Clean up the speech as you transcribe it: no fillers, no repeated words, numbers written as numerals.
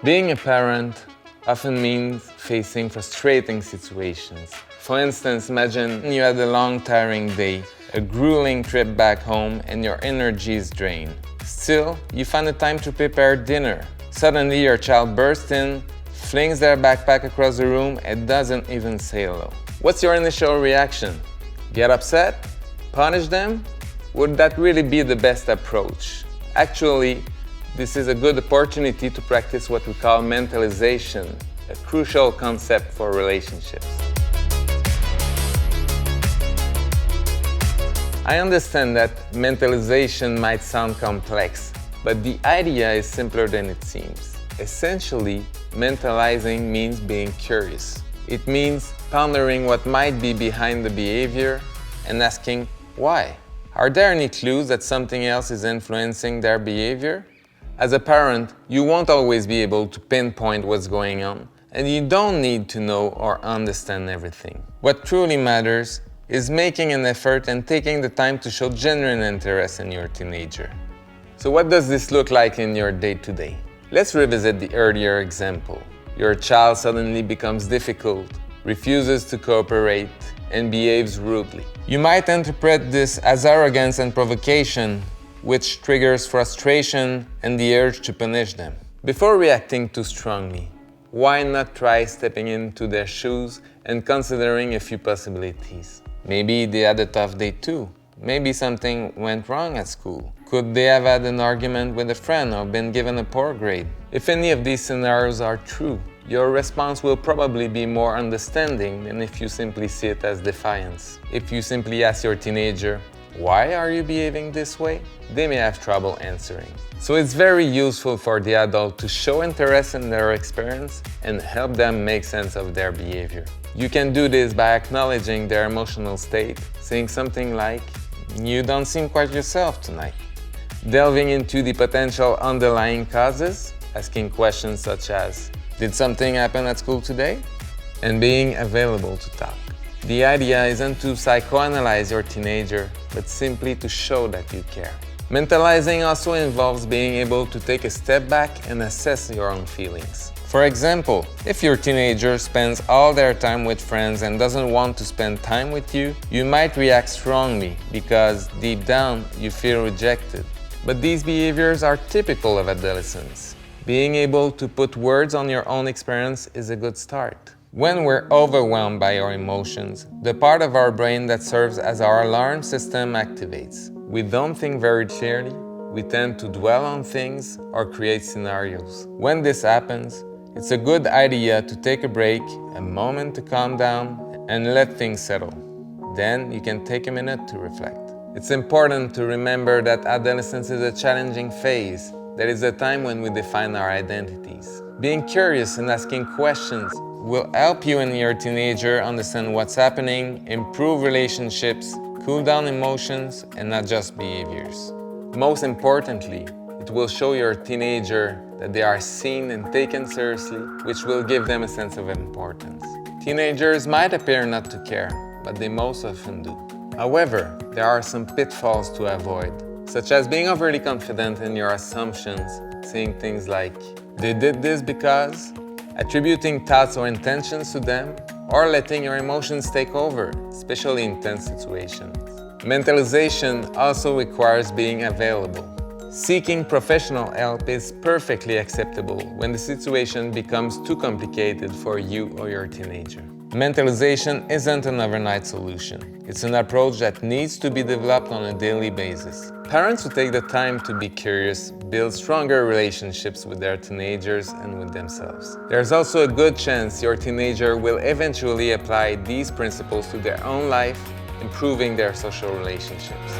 Being a parent often means facing frustrating situations. For instance, imagine you had a long, tiring day, a grueling trip back home, and your energy is drained. Still, you find the time to prepare dinner. Suddenly, your child bursts in, flings their backpack across the room, and doesn't even say hello. What's your initial reaction? Get upset? Punish them? Would that really be the best approach? Actually, this is a good opportunity to practice what we call mentalization, a crucial concept for relationships. I understand that mentalization might sound complex, but the idea is simpler than it seems. Essentially, mentalizing means being curious. It means pondering what might be behind the behavior and asking why. Are there any clues that something else is influencing their behavior? As a parent, you won't always be able to pinpoint what's going on, and you don't need to know or understand everything. What truly matters is making an effort and taking the time to show genuine interest in your teenager. So what does this look like in your day-to-day? Let's revisit the earlier example. Your child suddenly becomes difficult, refuses to cooperate, and behaves rudely. You might interpret this as arrogance and provocation, which triggers frustration and the urge to punish them. Before reacting too strongly, why not try stepping into their shoes and considering a few possibilities? Maybe they had a tough day too. Maybe something went wrong at school. Could they have had an argument with a friend or been given a poor grade? If any of these scenarios are true, your response will probably be more understanding than if you simply see it as defiance. If you simply ask your teenager, "Why are you behaving this way?" they may have trouble answering. So it's very useful for the adult to show interest in their experience and help them make sense of their behavior. You can do this by acknowledging their emotional state, saying something like, "You don't seem quite yourself tonight." Delving into the potential underlying causes, asking questions such as, "Did something happen at school today?" and being available to talk. The idea isn't to psychoanalyze your teenager, but simply to show that you care. Mentalizing also involves being able to take a step back and assess your own feelings. For example, if your teenager spends all their time with friends and doesn't want to spend time with you, you might react strongly because deep down you feel rejected. But these behaviors are typical of adolescents. Being able to put words on your own experience is a good start. When we're overwhelmed by our emotions, the part of our brain that serves as our alarm system activates. We don't think very clearly, we tend to dwell on things or create scenarios. When this happens, it's a good idea to take a break, a moment to calm down, and let things settle. Then you can take a minute to reflect. It's important to remember that adolescence is a challenging phase. That is a time when we define our identities. Being curious and asking questions will help you and your teenager understand what's happening, improve relationships, cool down emotions, and adjust behaviors. Most importantly, it will show your teenager that they are seen and taken seriously, which will give them a sense of importance. Teenagers might appear not to care, but they most often do. However, there are some pitfalls to avoid, such as being overly confident in your assumptions, saying things like, "They did this because," attributing thoughts or intentions to them, or letting your emotions take over, especially in tense situations. Mentalization also requires being available. Seeking professional help is perfectly acceptable when the situation becomes too complicated for you or your teenager. Mentalization isn't an overnight solution. It's an approach that needs to be developed on a daily basis. Parents who take the time to be curious build stronger relationships with their teenagers and with themselves. There's also a good chance your teenager will eventually apply these principles to their own life, improving their social relationships.